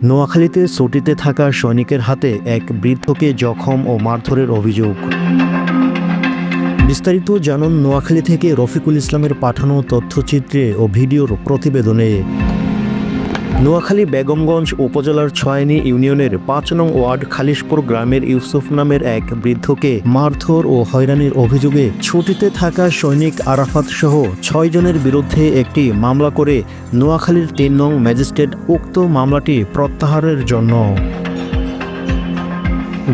নোয়াখালীতে ছুটিতে থাকা সৈনিকের হাতে এক বৃদ্ধকে জখম ও মারধরের অভিযোগ। বিস্তারিত জানুন নোয়াখালী থেকে রফিকুল ইসলামের পাঠানো তথ্যচিত্রে ও ভিডিওর প্রতিবেদনে। নোয়াখালী বেগমগঞ্জ উপজেলার ছয়নি ইউনিয়নের ৫ নং ওয়ার্ড খালিশপুর গ্রামের ইউসুফ নামের এক বৃদ্ধকে মারধর ও হয়রানির অভিযোগে ছুটিতে থাকা সৈনিক আরাফাত সহ ৬ জনের বিরুদ্ধে একটি মামলা করে নোয়াখালীর ৩ নং ম্যাজিস্ট্রেট উক্ত মামলাটি প্রত্যাহারের জন্য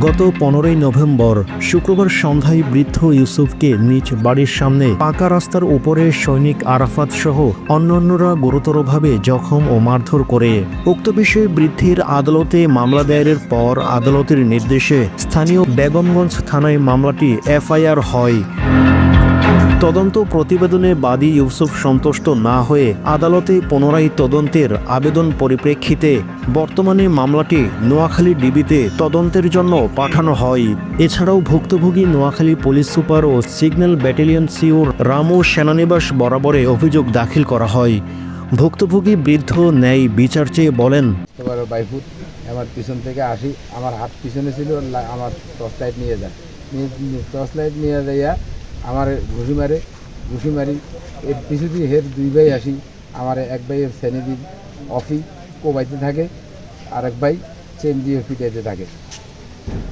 গত ১৫ই নভেম্বর শুক্রবার সন্ধ্যায় বৃদ্ধ ইউসুফকে নিজ বাড়ির সামনে পাকা রাস্তার উপরে সৈনিক আরাফাত সহ অন্যান্যরা গুরুতরভাবে জখম ও মারধর করে। উক্ত বিষয়ে বৃদ্ধের আদালতে মামলা দায়েরের পর আদালতের নির্দেশে স্থানীয় বেগমগঞ্জ থানায় মামলাটি এফআইআর হয়। তদন্ত প্রতিবেদনে বাদী ইউসুফ সন্তুষ্ট না হয়ে আদালতে পুনরায় তদন্তের আবেদন পরিপ্রেক্ষিতে বর্তমানে মামলাটি নোয়াখালী ডিবিতে তদন্তের জন্য পাঠানো হয়। এছাড়াও ভুক্তভোগী নোয়াখালী পুলিশ সুপার ও সিগন্যাল ব্যাটালিয়ন সিওর রামু সেনানিবাস বরাবরে অভিযোগ দাখিল করা হয়। ভুক্তভোগী বৃদ্ধ ন্যায় বিচার চেয়ে বলেন, বাইফুট আমার পিছন থেকে আসি, আমার হাত পিছনে ছিল, আমার টর্চ লাইট নিয়ে যায়, টর্চ লাইট নিয়ে যাইয়া আমার ঘুষি মারি এর পিছু দিয়ে হের 2 ভাই আসি, আমার এক ভাইয়ের সেনেদি অফি কোবাইতে থাকে, আর এক ভাই চেন দিয়ে ফিটাইতে থাকে।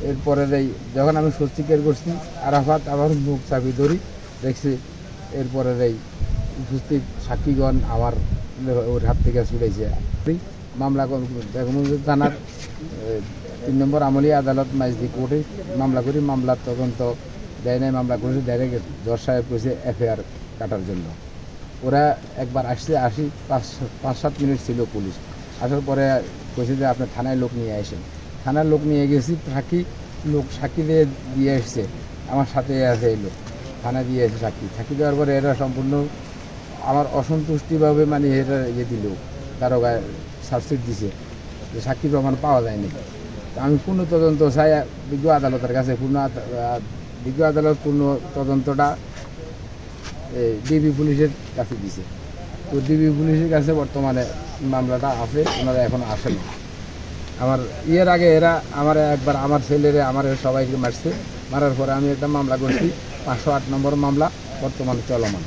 এরপরে যখন আমি স্বস্তিকার করছি, আরাফাত আমার মুখ চাপি ধরি দেখছি। এরপরে উপস্থিত সাক্ষীগণ আমার ওর হাত থেকে ছুটাইছে। মামলা বেগমগঞ্জ থানার 3 নম্বর আমলি আদালত মাইজদি কোর্টে মামলা করি। মামলার তদন্ত দেয় নাই, মামলা করেছে ডাইরেক্ট জজ সাহেব করেছে এফআইআর কাটার জন্য। ওরা একবার আসি 5-7 মিনিট ছিল পুলিশ। আসার পরে কইছে যে আপনি থানায় লোক নিয়ে আসেন। থানার লোক নিয়ে গেছি, সাক্ষী দিয়ে এসছে, আমার সাথে আছে এই লোক, থানায় দিয়ে এসে সাক্ষী দেওয়ার পরে এরা সম্পূর্ণ আমার অসন্তুষ্টিভাবে মানে এটা দিল, দারোগায় সাবসিড দিছে যে সাক্ষী প্রমাণ পাওয়া যায়নি। আমি পূর্ণ তদন্ত চাই বিজ্ঞ আদালতের কাছে। বিজ্ঞ আদালত পূর্ণ তদন্তটা ডিবি পুলিশের কাছে দিছে। তো ডিবি পুলিশের কাছে বর্তমানে মামলাটা আছে, ওনারা এখন আসেন। আমার আগে এরা একবার আমার ছেলেরে সবাইকে মারার পরে আমি একটা মামলা করছি, 508 নম্বর মামলা বর্তমানে চলমান।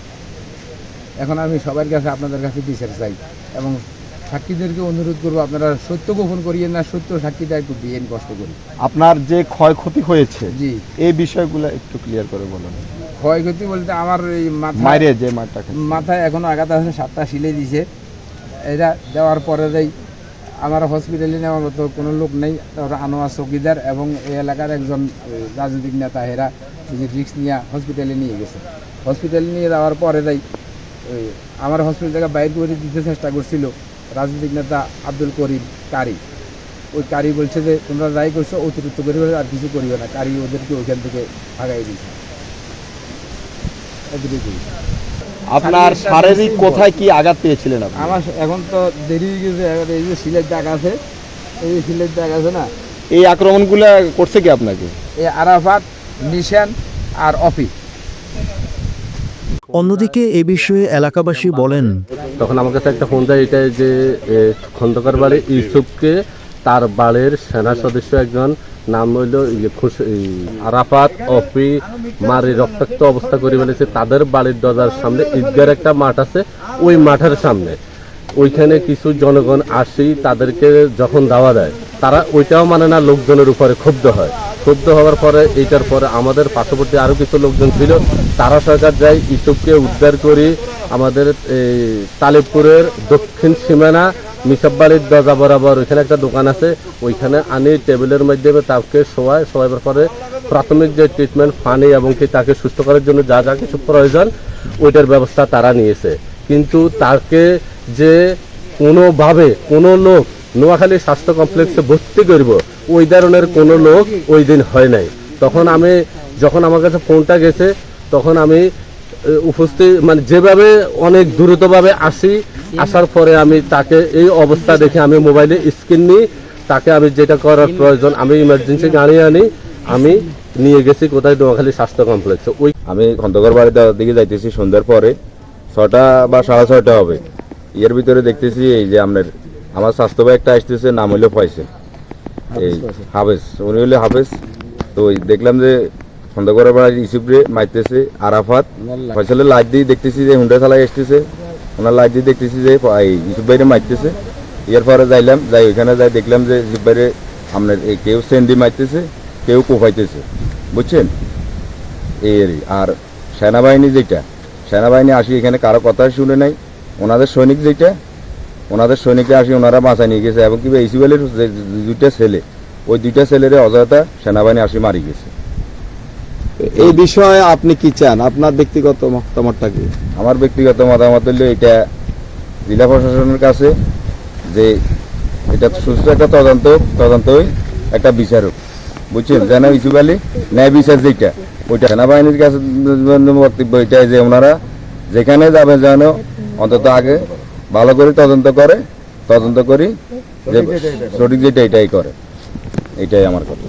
এখন আমি সবার কাছে আপনাদের কাছে বিচার চাই এবং সাক্ষীদেরকে অনুরোধ করবো, আপনারা সত্য গোপন করিয়েন না, সত্য সাক্ষীটা একটু দিয়েন কষ্ট করি। আপনার যে ক্ষয়ক্ষতি হয়েছে জি, এই বিষয়গুলো একটু ক্লিয়ার করে বলুন। ক্ষয়ক্ষতি বলতে আমার এই মাথায় এখনো আঘাত আছে, 7টা সিলে দিছে। এটা দেওয়ার পরে আমার হসপিটালে নেওয়ার মতো কোনো লোক নেই। আনোয়ার চৌকিদার এবং এই এলাকার একজন রাজনৈতিক নেতা, এরা রিস্ক নিয়ে হসপিটালে নিয়ে গেছে। হসপিটালে নিয়ে যাওয়ার পরে আমার হসপিটাল থেকে বাইর করে দিতে চেষ্টা করছিল রাজনৈতিক নেতা আব্দুল করিম কারি। ওই কারি বলছে যে তোমরা যাই করছো অতিরিক্ত করিবে, আর কিছু করিবে না। কারি ওদেরকে ওইখান থেকে ভাগাই দিয়েছে। আপনার শারীরিক কোথায় কি আঘাত পেয়েছিলেন আপনি? আমার এখন তো দেরি হয়ে গেছে। এই যে সিলের দাগ আছে, এই সিলের দাগ আছে না, এই আক্রমণগুলো করছে কি আপনাকে? এই আরাফাত, নিশান আর অফি। অন্যদিকে এ বিষয়ে এলাকাবাসী বলেন, তখন আমার কাছে একটা ফোন দেয়, এটা যে খন্দকার বাড়ি ইউসুফকে তার বাড়ির সেনা সদস্য একজন নাম হইল আরাফাত অফি মারি রক্তাক্ত অবস্থা করে ফেলেছে। তাদের বাড়ির দরজার সামনে ঈদগার একটা মাঠ আছে, ওই মাঠের সামনে ওইখানে কিছু জনগণ আসি, তাদেরকে যখন দাওয়া দেয় তারা ওইটাও মানে না, লোকজনের উপরে ক্ষুব্ধ হয়। ক্ষুব্ধ হওয়ার পরে এইটার পরে আমাদের পার্শ্ববর্তী আরও কিছু লোকজন ছিল, তারা সরকার যায় ইউসুফকে উদ্ধার করি আমাদের তালিবপুরের দক্ষিণ সীমানা মিসাববাড়ির দরজা বরাবর ওইখানে একটা দোকান আছে, ওইখানে আনি টেবিলের মাধ্যমে তাকে শোয়াবার পরে প্রাথমিক যে ট্রিটমেন্ট পানি এবং কি তাকে সুস্থ করার জন্য যা যা কিছু প্রয়োজন ওইটার ব্যবস্থা তারা নিয়েছে। কিন্তু তাকে যে কোনোভাবে কোনো লোক নোয়াখালী স্বাস্থ্য কমপ্লেক্সে ভর্তি করব ওই ধরনের কোনো লোক ওই দিন হয় নাই। যখন আমার কাছে ফোনটা গেছে তখন আমি উপস্থিত মানে যেভাবে অনেক দ্রুতভাবে আসার পরে আমি তাকে এই অবস্থা দেখে আমি মোবাইলে স্ক্রিন নিই, তাকে আমি যেটা করার প্রয়োজন আমি ইমার্জেন্সি গাড়ি আনি, আমি নিয়ে গেছি কোথায় নোয়াখালী স্বাস্থ্য কমপ্লেক্সে। আমি খন্দকার বাড়ির দিকে যাইতেছি সন্ধ্যার পরে 6টা বা 6:30 হবে। এর ভিতরে দেখতেছি এই যে আপনার আমার স্বাস্থ্য ভাই একটা আসতেছে, নাম হইলো ফয়সল, এই হাফেজ, উনি হইলো হাফেজ। তো ওই দেখলাম যে খন্দকারের বাড়ি ইসুফরে মারতেছে আরাফাত, ফয়সলের লাইট দিয়ে দেখতেছি যে হুন্ডা চালাই আসতেছে, ওনার লাইট দিয়ে দেখতেছি যে এই ইসুফ ভাইরে মারতেছে। এরপরে যাই ওইখানে যাই দেখলাম যে ইসুফ ভাইরে আপনার কেউ সেন্ডি মারতেছে, কেউ কোপাইতেছে, বুঝছেন এই। আর সেনাবাহিনী সেনাবাহিনী আসি এখানে কারো কথা শুনে নাই, ওনাদের সৈনিকরা আসি ওনারা বাঁচা নিয়ে গেছে, এবং কি ইসুফেলের যে দুইটা ছেলে, ওই দুইটা ছেলেরে অযথা সেনাবাহিনী আসি মারি গেছে। এই বিষয়ে আপনি কি চান, আপনার ব্যক্তিগত মতামতটা কি? আমার ব্যক্তিগত মতামত হলো এটা জেলা প্রশাসনের কাছে যে এটা সুস্থ একটা তদন্তই একটা বিচারক, বুঝছেন, যেন ইসুফ আলী ন্যায় বিচার যেটা ওইটা। সেনাবাহিনীর কাছে বক্তব্য এটাই যে ওনারা যেখানে যাবে যেন অন্তত আগে ভালো করে তদন্ত করি যে সঠিক যেটা এটাই করে, এটাই আমার কথা।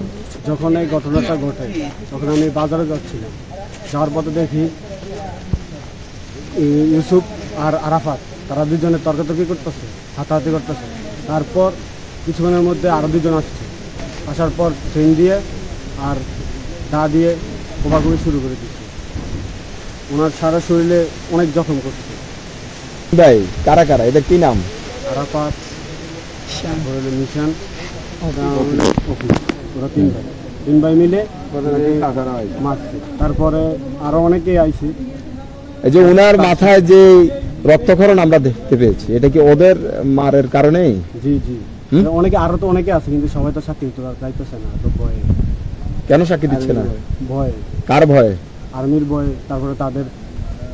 যখন এই ঘটনাটা ঘটে তখন আমি বাজারে যাচ্ছিলাম, যাওয়ার পথে দেখি ইউসুফ আর আরাফাত তারা দুজনে তর্কাতর্কি করতেছে, হাতাহাতি করতেছে। তারপর কিছুক্ষণের মধ্যে আরও দুজন আসছে, আসার পর ট্রেন দিয়ে আর দা দিয়ে কোপাকুপি শুরু করে দিচ্ছে। ওনার সারা শরীরে অনেক জখম করছে। ভাই কারা এটা কি নাম? আরাফাত, মিশান, অফিস, ওরা তিন ভাই মিলে মারছে। তারপরে আরো অনেকেই আইছে। এই যে ওনার মাথায় যে রক্তক্ষরণ আমরা দেখতে পেয়েছি, এটা কি ওদের মারের কারণেই? জি জি, অনেকে আরো তো অনেকে আছে, কিন্তু সবাই তো সাক্ষী দিতে যাইতেছে না, তো ভয়ে। কেন সাক্ষী দিচ্ছে না? ভয়ে। কার ভয়ে? আর্মির ভয়ে, তারপরে তাদের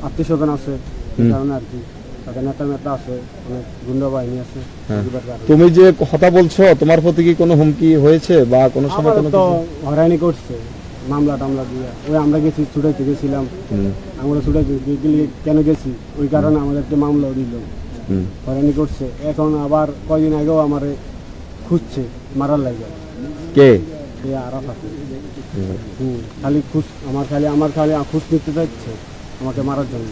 আত্মীয় স্বজন আছে, এই কারণে আর কি। তাদের নেতা আছে, অনেক গুন্ডা বাহিনী আছে। তুমি যে কথা বলছো, তোমার প্রতি কি কোনো হুমকি হয়েছে বা কোনো সময় কোনো তো হয়রানি করছে, মামলা টামলা দিয়ে। ওই আমরা গেছি, ছুটাইতে গেছিলাম, আমরা ছুটাইতে গেলে কেন গেছি ওই কারণে আমাদেরকে মামলাও দিল, হয়রানি করছে। এখন আবার কয়দিন আগেও আমারে খুঁজছে মারার লাগে। কে? আরাফাত। খালি আমার খালি খুঁজ নিতে চাইছে আমাকে মারার জন্য।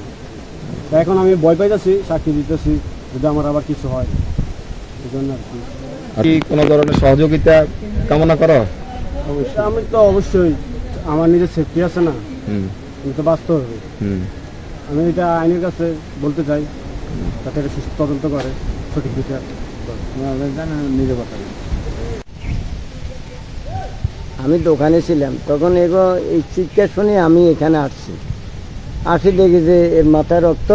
এখন আমি ভয় পাইতেছি, সাক্ষী দিতেছি, যদি আমার আবার কিছু হয়, এই জন্য আর কি। কোনো ধরনের সহযোগিতা কামনা করো? আমি তো অবশ্যই, আমার নিজের সেফটি আছে না, আমি তো বাঁচতে হবে। আমি এটা আইনের কাছে বলতে চাই, যাতে এটা সুস্থ তদন্ত করে, সঠিক বিচার নিজে কথা। আমি দোকানে ছিলাম, তখন এই চিৎকার শুনে আমি এখানে আসি দেখি যে এর মাথায় রক্ত।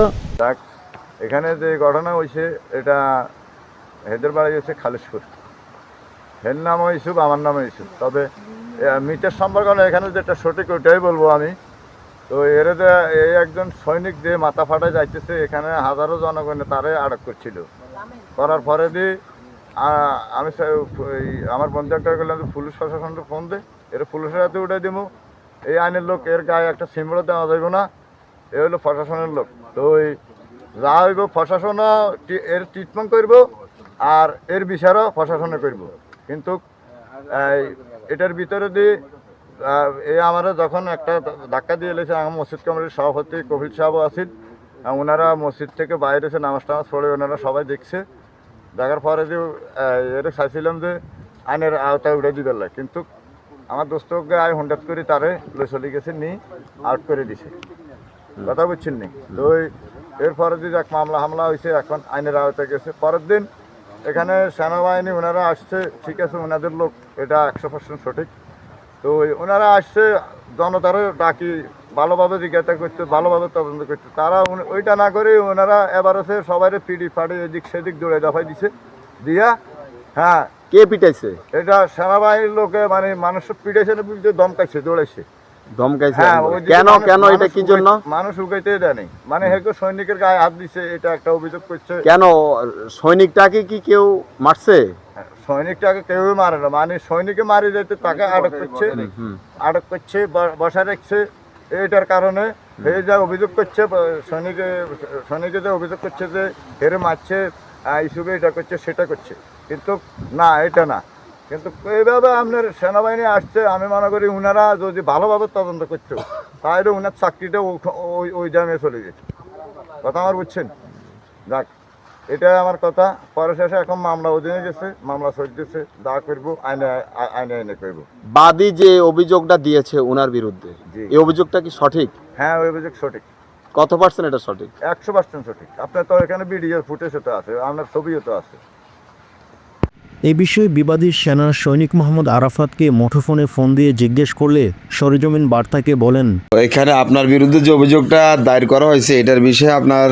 এখানে যে ঘটনা হয়েছে এটা হেদের বাড়ি হচ্ছে খালিশপুর, হের নামও ইসুফ, আমার নামও ইসুফ। তবে মিটের সম্পর্ক না, এখানে যেটা সঠিক ওইটাই বলবো আমি। তো এর এই একজন সৈনিক যে মাথা ফাটায় যাইতেছে, এখানে হাজারো জনগণে তারে আটক করছিল। করার পরে দিয়ে আমি আমার বন্ধু একটা করলাম যে পুলিশ প্রশাসনকে ফোন দে, এর পুলিশের হাতে উঠে দিব। এই আইনের লোক, এর গায়ে একটা সিম্বলও দেওয়া যাইব না, এ হলো প্রশাসনের লোক। তো ওই যা হইব প্রশাসনও এর ট্রিটমেন্ট করব, আর এর বিচারও প্রশাসনে করব। কিন্তু এটার ভিতরে দিয়ে আমার যখন একটা ধাক্কা দিয়ে এলেছে, আমার মসজিদ কমিটির সভাপতি কপিল সাহেবও আছেন, ওনারা মসজিদ থেকে বাইরে এসে নামাজ টামাজ পড়ে ওনারা সবাই দেখছে। দেখার পরে যে এর চাইছিলাম যে আইনের আওতায় উঠে দিতে লাগে, কিন্তু আমার দোস্তকে আয় হঠাৎ করে তারে লই চলে গেছে, আউট করে দিছে। কথা বুঝছেন নি? তো এরপরে যে এক মামলা হামলা হয়েছে, এখন আইনের আওতায় গেছে। পরের দিন এখানে সেনাবাহিনী ওনারা আসছে, ঠিক আছে, ওনাদের লোক, এটা 100% সঠিক। তো ওনারা আসছে, জনতারও ডাকি ভালোভাবে জিজ্ঞাসা করতে, ভালোভাবে তদন্ত করতে। তারা ওইটা না করে ওনারা এবার আছে সবাই পিডি ফাড়ি এদিক সেদিক দৌড়ে দফাই দিছে দিয়া। হ্যাঁ, কে পিটাইছে? এটা সেনাবাহিনীর লোকে, মানে মানুষ পিটাইছে না, দমকাইছে, দৌড়াইছে। হ্যাঁ, কেন এটা কি জন্য? মানুষ উগাইতে দেয়নি, মানে হেগো সৈনিকের গায়ে হাত দিছে, এটা একটা অভিযোগ করছে। কেন সৈনিকটাকে কি কেউ মারছে? সৈনিকটাকে কেউই মারে না, মানে সৈনিকে মারি যেতে তাকে আটক করছে, বসায় রাখছে। এইটার কারণে এই যা অভিযোগ করছে, সৈনিকে যে অভিযোগ করছে যে হেরে মারছে, ইস্যুকে এটা করছে সেটা করছে, কিন্তু না, এটা না। কিন্তু এইভাবে আপনার সেনাবাহিনী আসছে, আমি মনে করি ওনারা যদি ভালোভাবে তদন্ত করতো, তাহলে ওনার চাকরিটা ওই জায়গায় চলে যেত। কথা আমার বুঝছেন? যাক, এটাই আমার কথা। পরে শেষে এখন মামলা অধীনে গেছে, মামলা চলতেছে, যা করবো আইনে আইনে আইনে করবো। বাদী যে অভিযোগটা দিয়েছে ওনার বিরুদ্ধে, জি। এই অভিযোগটা কি সঠিক? হ্যাঁ, ওই অভিযোগ সঠিক, কত পার্সেন্ট এটা সঠিক? 100% সঠিক। আপনার তো এখানে ভিডিও ফুটেজও তো আছে, আপনার ছবিও তো আছে। এ বিষয়ে বিবাদী সেনা সৈনিক মোহাম্মদ আরাফাতকে মুঠোফোনে ফোন দিয়ে জিজ্ঞেস করলে সরেজমিন বার্তাকে বলেন, এখানে আপনার বিরুদ্ধে যে অভিযোগটা দায়ের করা হয়েছে এটার বিষয়ে আপনার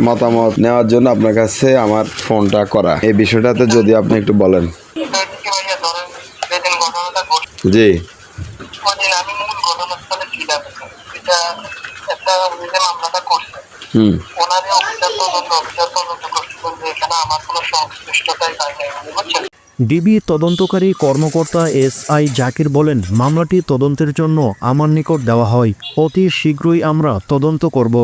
মতামত নেওয়ার জন্য আপনার কাছে আমার ফোনটা করা। এই বিষয়টাতে যদি আপনি একটু বলেন। জি, আমি মূল ঘটনাস্থলে ছিলাম, এটা একটা মামলাটা করছে, ওনারে অফিসার তদন্ত করছিলেন যে এখানে আমার কোনো সংশ্লিষ্টতাই পাই নাই, বুঝছেন। ডিবি তদন্তকারী কর্মকর্তা SI জাকির বলেন, মামলাটি তদন্তের জন্য আমার নিকট দেওয়া হয়, অতি শীঘ্রই আমরা তদন্ত করব।